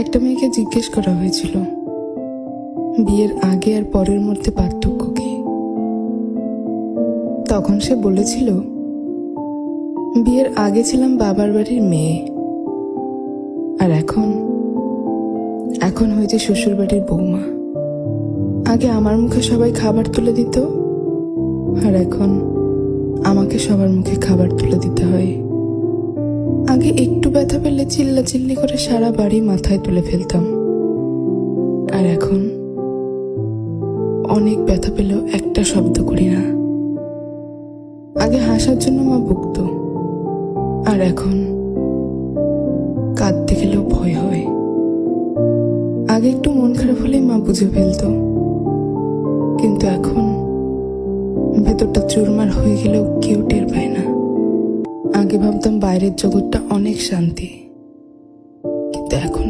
একটা মেয়েকে জিজ্ঞেস করা হয়েছিল বিয়ের আগে আর পরের মধ্যে পার্থক্য কি। তখন সে বলেছিল, বিয়ের আগে ছিলাম বাবার বাড়ির মেয়ে, আর এখন হয়েছে শ্বশুর বাড়ির বৌমা। আগে আমার মুখে সবাই খাবার তুলে দিত, আর এখন আমাকে সবার মুখে খাবার তুলে দিতে হয়। আগে একটু ব্যথা পেলে চিল্লাচিল্লি করে সারা বাড়ি মাথায় তুলে ফেলতাম, আর এখন অনেক ব্যথা পেলেও একটা শব্দ করি না। আগে হাসার জন্য মা বকতো, আর এখন কাঁদতে গেলেও ভয় হয়। আগে একটু মন খারাপ হলেই মা বুঝে ফেলতো, কিন্তু এখন ভেতরটা চুরমার হয়ে গেলেও কেউ টের পায় না। আগে ভাবতাম বাইরের জগৎটা অনেক শান্তি, কিন্তু এখন